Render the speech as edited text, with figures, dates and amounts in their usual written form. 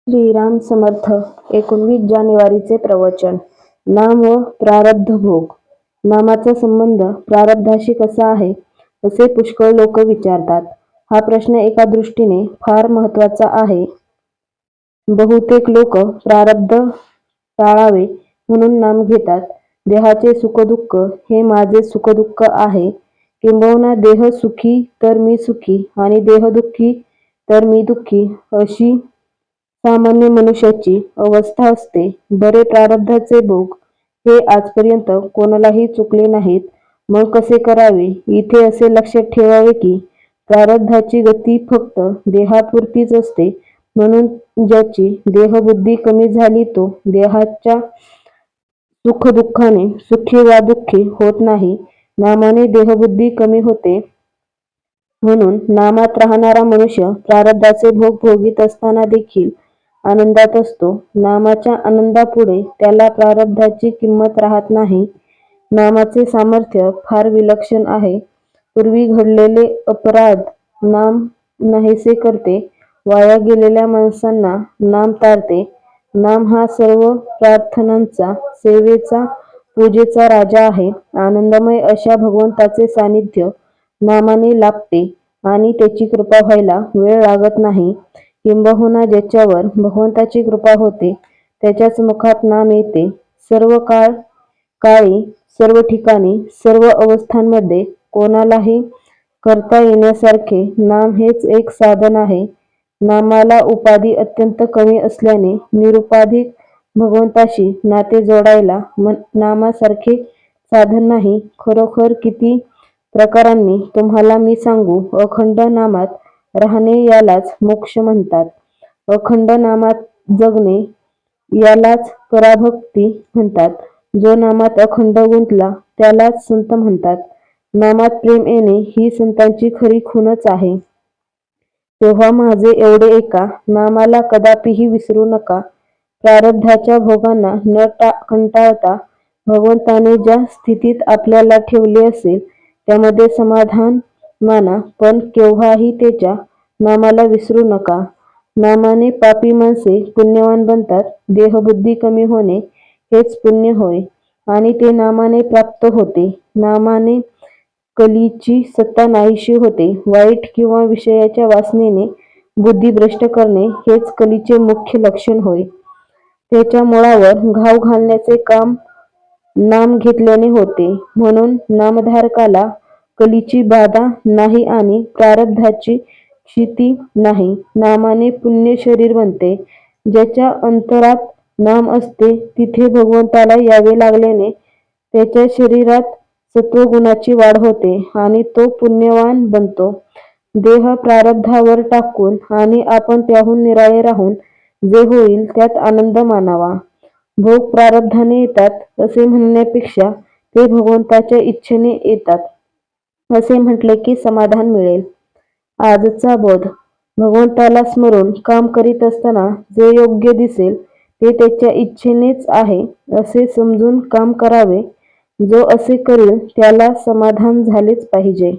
श्रीराम समर्थ 19 जानेवारीचे प्रवचन. नाम व प्रारब्ध भोग. नामाचा संबंध प्रारब्धाशी कसा आहे असे पुष्कळ लोक विचारतात. हा प्रश्न एका दृष्टीने फार महत्वाचा आहे. बहुतेक लोक प्रारब्ध टाळावे म्हणून नाम घेतात. देहाचे सुखदुःख हे माझे सुखदुःख आहे, किंबहुना देह सुखी तर मी सुखी आणि देह दुःखी तर मी दुःखी, अशी सामान्य मनुष्याची अवस्था असते. बरे प्रारब्धाचे भोग हे आजपर्यंत कोणालाही चुकले नाहीत. मग कसे करावे? इथे असे लक्षात ठेवावे की प्रारब्धाची गती फक्त देहापुरतीच असते. म्हणून ज्याची देहबुद्धी कमी झाली तो देहाच्या सुखदुःखाने सुखी वा दुःखी होत नाही. नामाने देहबुद्धी कमी होते. म्हणून नामात राहणारा मनुष्य प्रारब्धाचे भोग भोगीत असताना देखील आनंदात असतो. नामाच्या आनंदापुढे त्याला प्रारब्धाची किंमत राहत नाही. नामाचे सामर्थ्य फार विलक्षण आहे. पूर्वी घडलेले अपराध नाम नाहीसे करते. वाया गेलेल्या माणसांना नाम तारते. नाम हा सर्व प्रार्थनांचा, सेवेचा, पूजेचा राजा आहे. आनंदमय अशा भगवंताचे सानिध्य नामाने लाभते आणि त्याची कृपा व्हायला वेळ लागत नाही. किंबहुना ज्याच्यावर भगवंताची कृपा होते त्याच्याच मुखात नाम येते. सर्व काळी, सर्व ठिकाणी, सर्व अवस्थांमध्ये कोणालाही करता येण्यासारखे नाम हेच एक साधन आहे. नामाला उपाधी अत्यंत कमी असल्याने निरुपाधिक भगवंताशी नाते जोडायला नामासारखे साधन नाही. खरोखर किती प्रकारांनी तुम्हाला मी सांगू. अखंड नामात राहणे यालाच मोक्ष म्हणतात. अखंड नामात जगणे यालाच पराभक्ती म्हणतात. जो नामात अखंड गुंतला त्यालाच संत म्हणतात. नामात प्रेम येणे ही संतांची खरी खूणच आहे. तेव्हा माझे एवढे ऐका, नामाला कदापिही विसरू नका. प्रारब्धाच्या भोगांना न कंटाळता भगवंताने ज्या स्थितीत आपल्याला ठेवले असेल त्यामध्ये समाधान माना, पण केव्हाही त्याच्या नामाला विसरू नका. नामाने पापी माणसे पुण्यवान बनतात. देहबुद्धी कमी होणे हेच पुण्य होय आणि ते नामाने प्राप्त होते. नामाने कलीची सत्ता नाहीशी होते. वाईट किंवा विषयाच्या वासनेने बुद्धी भ्रष्ट करणे हेच कलीचे मुख्य लक्षण होय. त्याच्या मुळावर घाव घालण्याचे काम नाम घेतल्याने होते. म्हणून नामधारकाला कलीची बाधा नाही आणि प्रारब्धाची क्षिती नाही. नामाने पुण्य शरीर बनते. ज्याच्या अंतरात नाम असते तिथे भगवंताला यावे लागल्याने त्याच्या शरीरात सत्वगुणाची वाढ होते आणि तो पुण्यवान बनतो. देह प्रारब्धावर टाकून आणि आपण त्याहून निराळे राहून जे होईल त्यात आनंद मानावा. भोग प्रारब्धाने येतात असे म्हणण्यापेक्षा ते भगवंताच्या इच्छेने येतात असे म्हटले की समाधान मिळेल. आजचा बोध. भगवंताला स्मरून काम करीत असताना जे योग्य दिसेल ते त्याच्या इच्छेनेच आहे असे समजून काम करावे. जो असे करील त्याला समाधान झालेच पाहिजे.